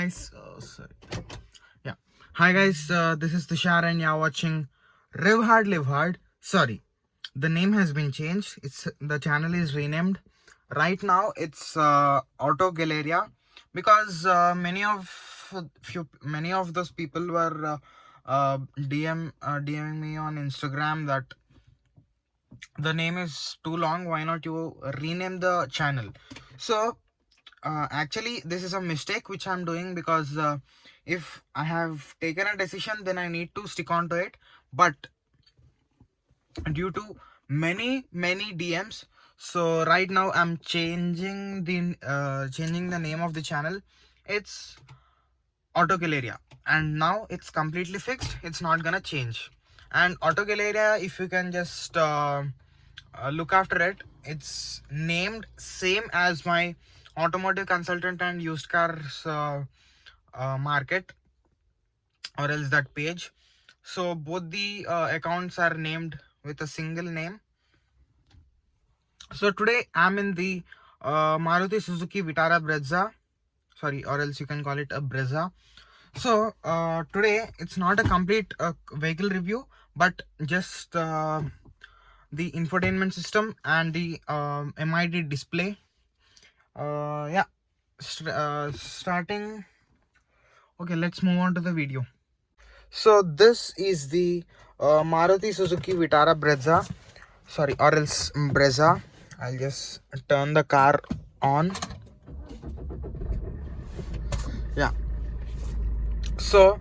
guys. Sorry. Yeah. Hi guys. This is Tushar and you're watching Rev Hard Live Hard. Sorry, the name has been changed. The channel is renamed. Right now it's Auto Galleria because many of those people were DMing me on Instagram that the name is too long. Why not you rename the channel? So actually this is a mistake which I'm doing because if I have taken a decision, then I need to stick on to it. But due to many DMs, so right now I'm changing the name of the channel. It's Auto Galleria, and now it's completely fixed. It's not gonna change. And Auto Galleria, if you can just look after it, it's named same as my automotive consultant and used cars market, or else that page. So both the accounts are named with a single name. So today I'm in the Maruti Suzuki Vitara Brezza, sorry, or else you can call it a Brezza. So today it's not a complete vehicle review, but just the infotainment system and the MID display. Yeah, starting. Okay, let's move on to the video. So this is the Maruti Suzuki Vitara Brezza, sorry, or else Brezza. I'll just turn the car on. Yeah. So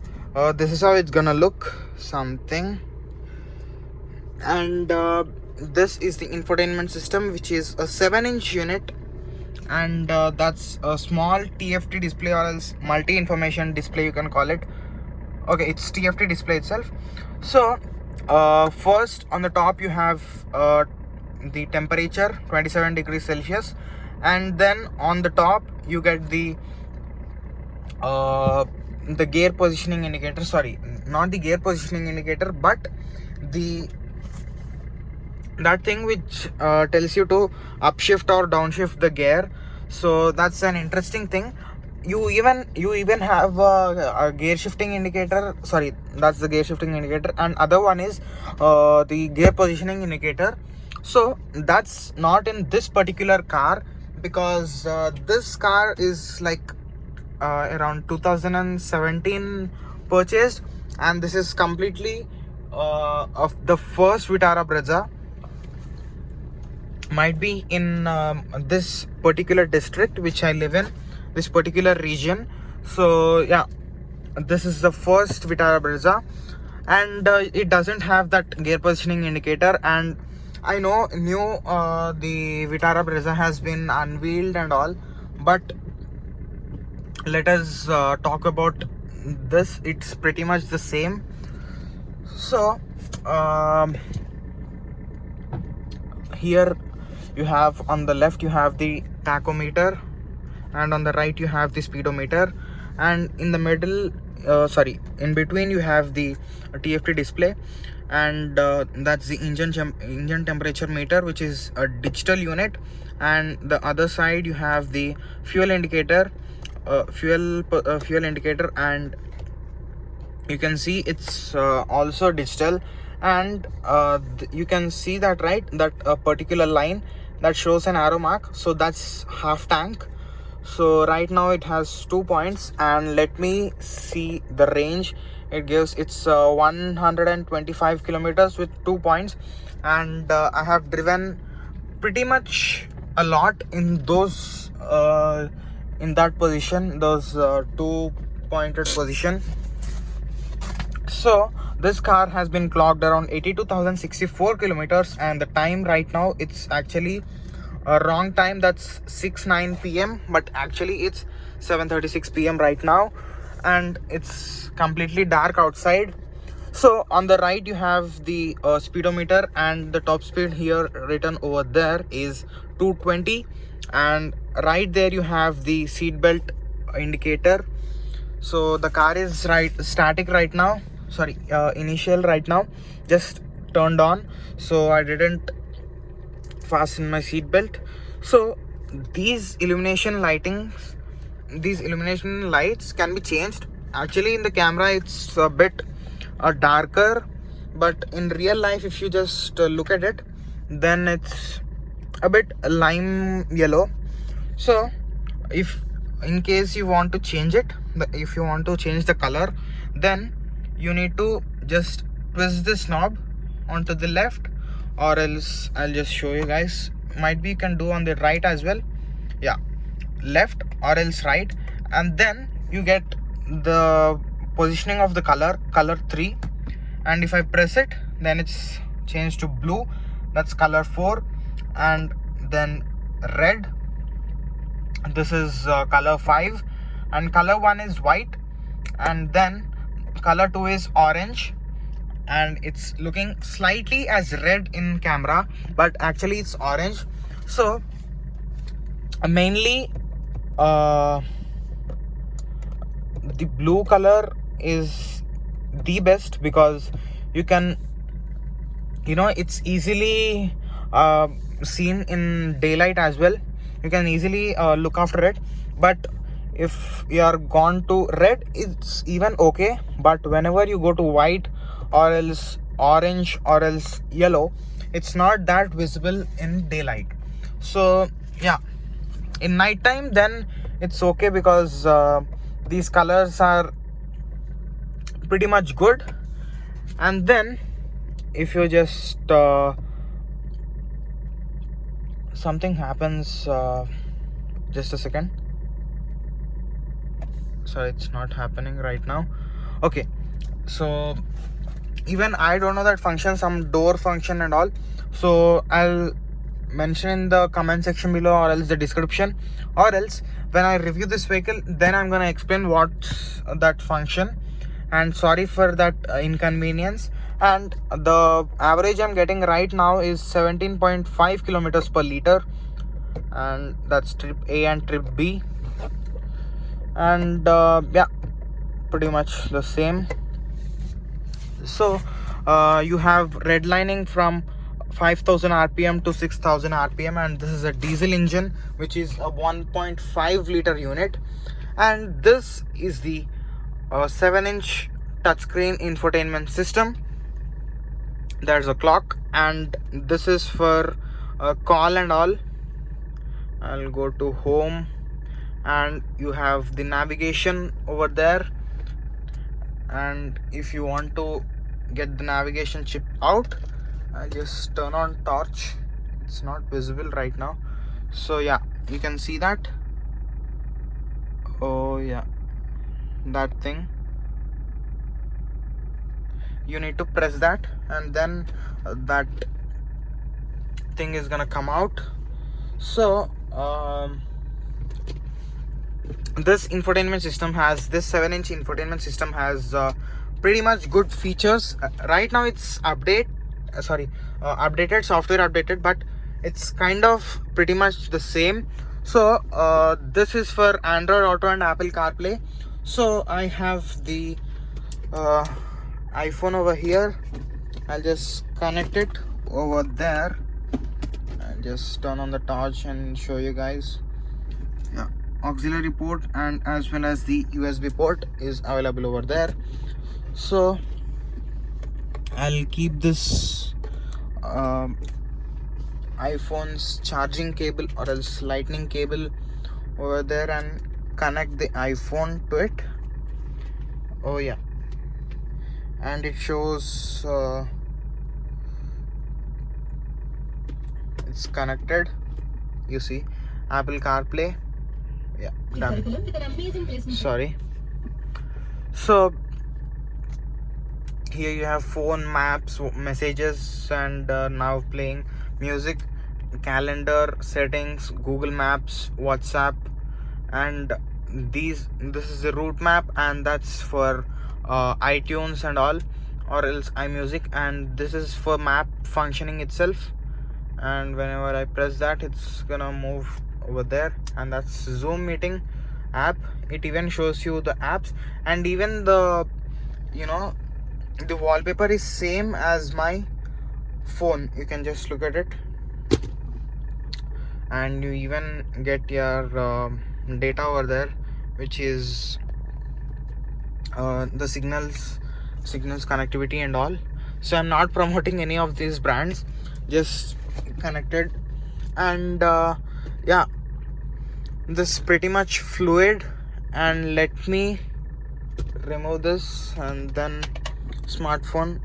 this is how it's gonna look, something. And this is the infotainment system, which is a 7-inch unit, and that's a small TFT display, or else multi-information display you can call it. Okay, it's TFT display itself. So first on the top you have the temperature 27 degrees Celsius, and then on the top you get the gear positioning indicator, sorry, not the gear positioning indicator, but that thing which tells you to upshift or downshift the gear. So that's an interesting thing. You even have a gear shifting indicator, sorry, that's the gear shifting indicator, and other one is the gear positioning indicator. So that's not in this particular car, because this car is like around 2017 purchased, and this is completely of the first Vitara Brezza, might be in this particular district which I live in, this particular region. So yeah, this is the first Vitara Brezza, and it doesn't have that gear positioning indicator. And I know the Vitara Brezza has been unveiled and all, but let us talk about this. It's pretty much the same. So here you have, on the left you have the tachometer, and on the right you have the speedometer, and in the middle in between you have the TFT display, and that's the engine temperature meter, which is a digital unit. And the other side you have the fuel indicator, fuel indicator, and you can see it's also digital. And you can see that, right, that a particular line that shows an arrow mark, so that's half tank. So right now it has 2 points, and let me see the range it gives. It's 125 kilometers with 2 points, and I have driven pretty much a lot in those in that position, those 2 pointed position. So this car has been clocked around 82,064 kilometers, and the time right now, it's actually a wrong time. That's 6:09 p.m, but actually it's 7:36 p.m right now, and it's completely dark outside. So on the right you have the speedometer, and the top speed here written over there is 220, and right there you have the seat belt indicator. So the car is static right now, sorry, initial right now, just turned on, so I didn't fasten my seat belt. So these illumination lightings these illumination lights can be changed. Actually in the camera it's a bit darker, but in real life if you just look at it, then it's a bit lime yellow. So if in case you want to change it, if you want to change the color, then you need to just twist this knob onto the left, or else I'll just show you guys. Might be you can do on the right as well. Yeah, left or else right, and then you get the positioning of the color 3. And if I press it, then it's changed to blue, that's color 4. And then red, this is color 5. And color 1 is white. And then color 2 is orange, and it's looking slightly as red in camera, but actually it's orange. So mainly the blue color is the best, because you can, you know, it's easily seen in daylight as well. You can easily look after it. But if you are gone to red, it's even okay. But whenever you go to white or else orange or else yellow, it's not that visible in daylight. So yeah, in night time then it's okay, because these colors are pretty much good. And then if you just something happens, just a second. Sorry, it's not happening right now. Okay, so even I don't know that function, some door function and all. So I'll mention in the comment section below, or else the description, or else when I review this vehicle, then I'm gonna explain what's that function. And sorry for that inconvenience. And the average I'm getting right now is 17.5 kilometers per liter, and that's trip A and trip B. And yeah, pretty much the same. So you have redlining from 5000 rpm to 6000 rpm, and this is a diesel engine, which is a 1.5 liter unit. And this is the 7-inch touchscreen infotainment system. There's a clock, and this is for call and all. I'll go to home, and you have the navigation over there. And if you want to get the navigation chip out, I'll just turn on torch. It's not visible right now. So yeah, you can see that. Oh yeah, that thing, you need to press that, and then that thing is gonna come out. So this infotainment system has, this 7-inch infotainment system has pretty much good features. Right now it's updated, software updated, but it's kind of pretty much the same. So this is for Android Auto and Apple CarPlay. So I have the iPhone over here. I'll just connect it over there. I'll just turn on the torch and show you guys. Yeah, auxiliary port and as well as the USB port is available over there. So I'll keep this iPhone's charging cable or else lightning cable over there and connect the iPhone to it. Oh yeah, and it shows it's connected. You see Apple CarPlay. Yeah, done. Sorry. So here you have phone, maps, messages, and now playing music, calendar, settings, Google Maps, WhatsApp, and this is the route map, and that's for iTunes and all, or else iMusic, and this is for map functioning itself. And whenever I press that, it's gonna move over there, and that's Zoom meeting app. It even shows you the apps, and even the, you know, the wallpaper is same as my phone. You can just look at it, and you even get your data over there. which is the signals connectivity and all. So I'm not promoting any of these brands, just connected. And yeah, this is pretty much fluid. And let me remove this, and then smartphone,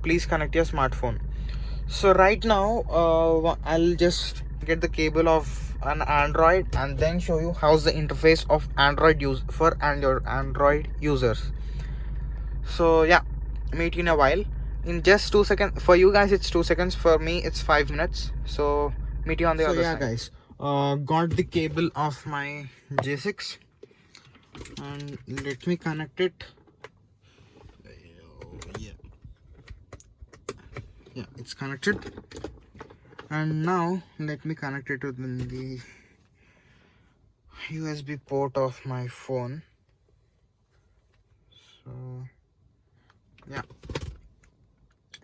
please connect your smartphone. So right now I'll just get the cable of an Android and then show you how's the interface of Android for your Android users. So yeah, meet you in a while. In just 2 seconds. For you guys it's 2 seconds, for me it's 5 minutes. So meet you on the other side. Guys, got the cable of my J6 and let me connect it. Yeah, it's connected. And now let me connect it to the USB port of my phone. So yeah,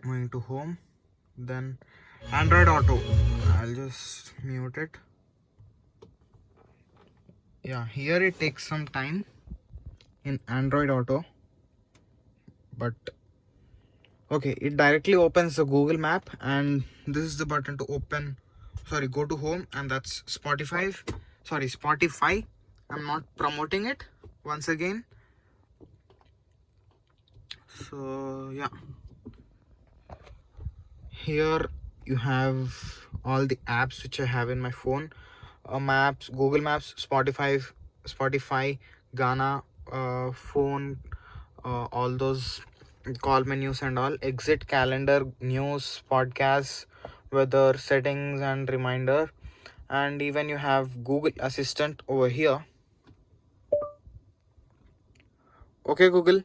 going to home, then Android Auto. I'll just mute it. Yeah, here it takes some time in Android Auto, but okay, it directly opens the Google Map, and this is the button to open, sorry, go to home, and that's Spotify. I'm not promoting it once again. So yeah, here you have all the apps which I have in my phone. Maps, Google Maps, Spotify, Ghana, phone, all those call menus and all, exit, calendar, news, podcasts, weather, settings and reminder. And even you have Google Assistant over here. Okay Google,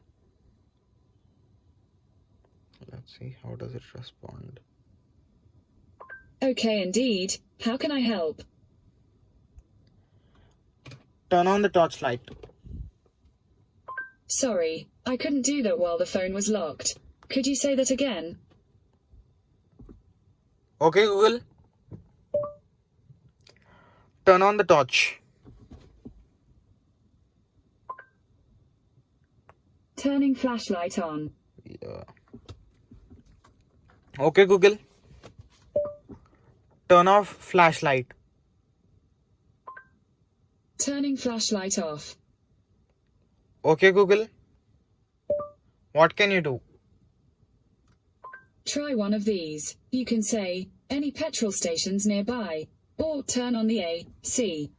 let's see how does it respond. Okay indeed, how can I help? Turn on the torchlight. Sorry, I couldn't do that while the phone was locked. Could you say that again? Okay Google, turn on the torch. Turning flashlight on. Yeah. Okay Google, turn off flashlight. Turning flashlight off. Okay Google, what can you do? Try one of these. You can say, any petrol stations nearby, or turn on the AC.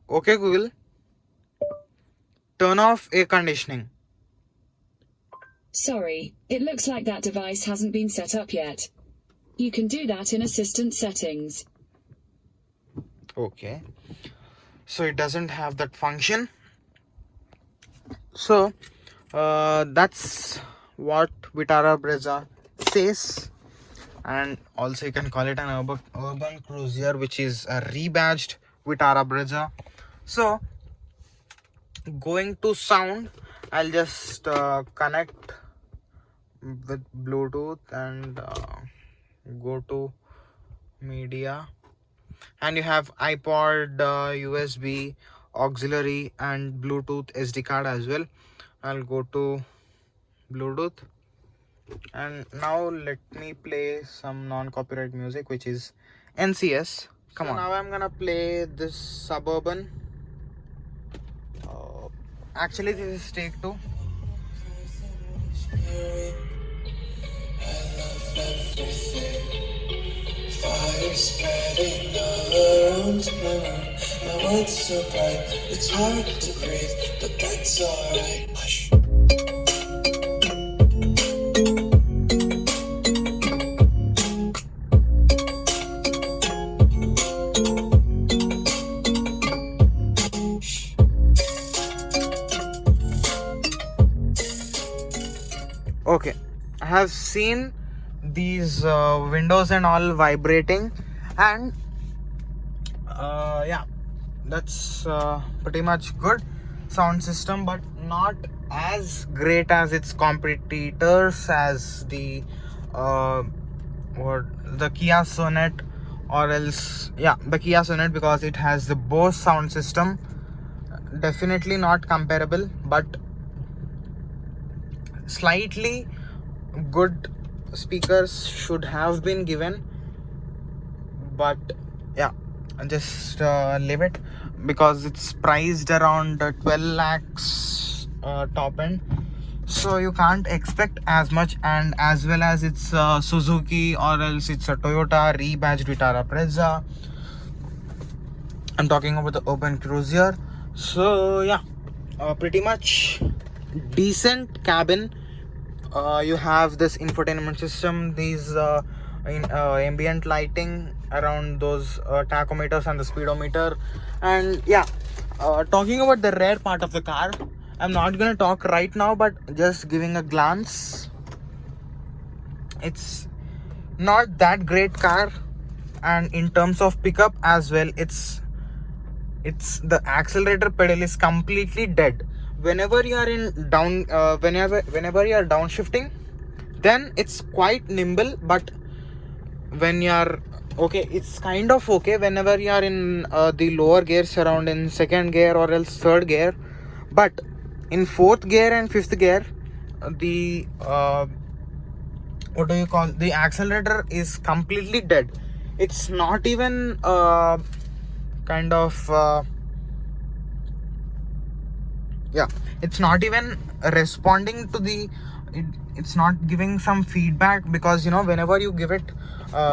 Okay Google, turn off air conditioning. Sorry, it looks like that device hasn't been set up yet. You can do that in Assistant settings. Okay, so it doesn't have that function. So that's what Vitara Brezza says. And also you can call it an urban cruiser, which is a rebadged Vitara Brezza. So going to sound, I'll just connect with Bluetooth and go to media, and you have iPod, USB, auxiliary and Bluetooth SD card as well. I'll go to Bluetooth, and now let me play some non-copyright music, which is NCS. Come on. Now I'm gonna play this Suburban. Actually this is take 2. Fire spreading all around my room. My world's so bright, it's hard to breathe, but that's alright. Hush. Okay, I have seen these windows and all vibrating, and yeah, that's pretty much good sound system, but not as great as its competitors, as the Kia Sonet, or else yeah, the Kia Sonet, because it has the Bose sound system, definitely not comparable, but slightly good speakers should have been given. But yeah, just leave it, because it's priced around 12 lakhs top end, so you can't expect as much. And as well as it's Suzuki, or else it's a Toyota rebadged Vitara Brezza. I'm talking about the Urban Cruiser. So yeah, pretty much decent cabin. You have this infotainment system, these ambient lighting around those tachometers and the speedometer. And yeah, talking about the rear part of the car, I'm not gonna talk right now, but just giving a glance, it's not that great car. And in terms of pickup as well, it's the accelerator pedal is completely dead. Whenever you are in down whenever you are downshifting, then it's quite nimble. But when you are okay, it's kind of okay whenever you are in the lower gears, around in second gear or else third gear. But in fourth gear and fifth gear, the what do you call, the accelerator is completely dead. It's not even kind of yeah, it's not even responding to the it's not giving some feedback, because you know, whenever you give it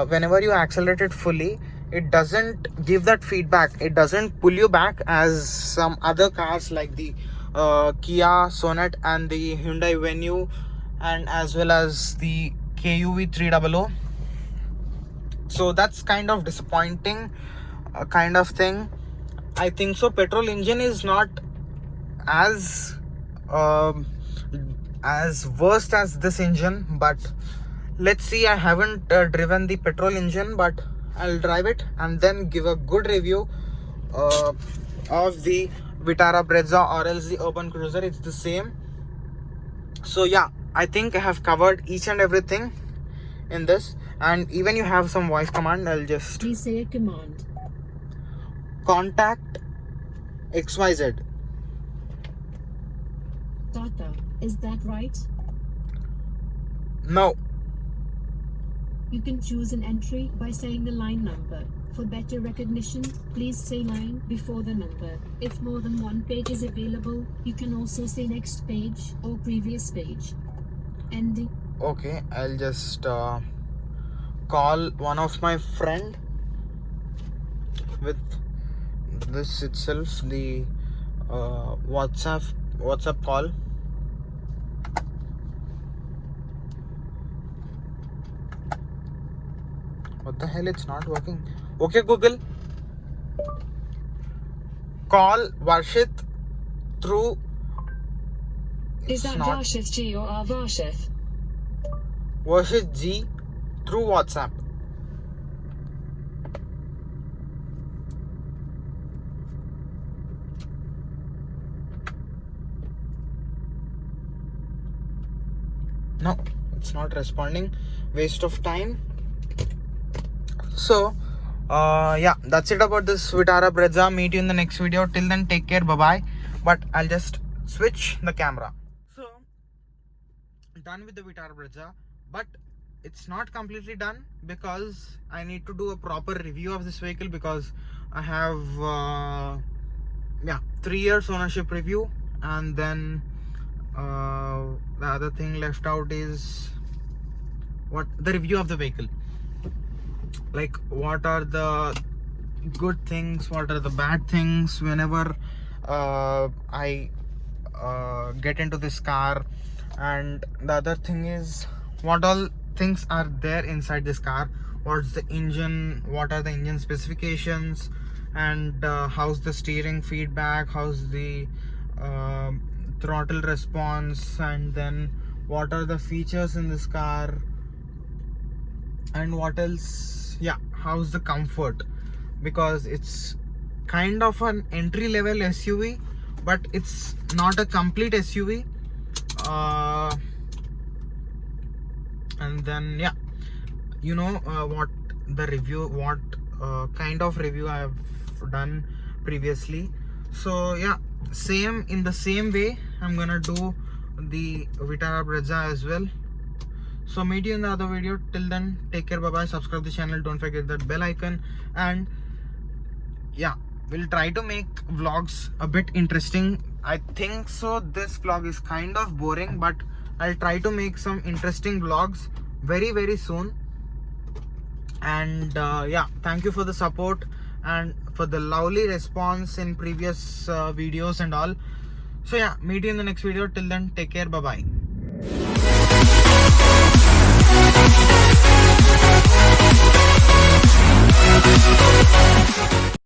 whenever you accelerate it fully, it doesn't give that feedback. It doesn't pull you back as some other cars like the Kia Sonet and the Hyundai Venue, and as well as the KUV 300. So that's kind of disappointing kind of thing. I think so petrol engine is not as worst as this engine, but let's see. I haven't driven the petrol engine, but I'll drive it and then give a good review of the Vitara Brezza or else the Urban Cruiser. It's the same. So yeah, I think I have covered each and everything in this. And even you have some voice command. I'll just please say a command. Contact XYZ. Tata, is that right? No. You can choose an entry by saying the line number. For better recognition, please say line before the number. If more than one page is available, you can also say next page or previous page. Ending. Okay, I'll just call one of my friend with this itself, the WhatsApp call. What the hell, it's not working. Okay, Google, call Varshit through Is that not Varshith G or R Varshith? Varshit G through WhatsApp. No, it's not responding. Waste of time. So yeah, that's it about this Vitara Brezza. Meet you in the next video. Till then, take care, bye bye. But I'll just switch the camera. So done with the Vitara Brezza, but it's not completely done, because I need to do a proper review of this vehicle, because I have 3 years ownership review, and then the other thing left out is what the review of the vehicle, like what are the good things, what are the bad things whenever I get into this car. And the other thing is, what all things are there inside this car, what's the engine, what are the engine specifications, and how's the steering feedback, how's the throttle response, and then what are the features in this car, and what else, yeah, how's the comfort, because it's kind of an entry level SUV, but it's not a complete SUV. And then yeah, you know what the review, what kind of review I have done previously. So yeah, same in the same way I'm gonna do the Vitara Brezza as well. So meet you in the other video. Till then, take care, bye bye. Subscribe the channel, don't forget that bell icon, and yeah, we'll try to make vlogs a bit interesting. I think so this vlog is kind of boring, but I'll try to make some interesting vlogs very very soon. And yeah, thank you for the support and for the lovely response in previous videos and all. So yeah, meet you in the next video. Till then, take care, bye bye.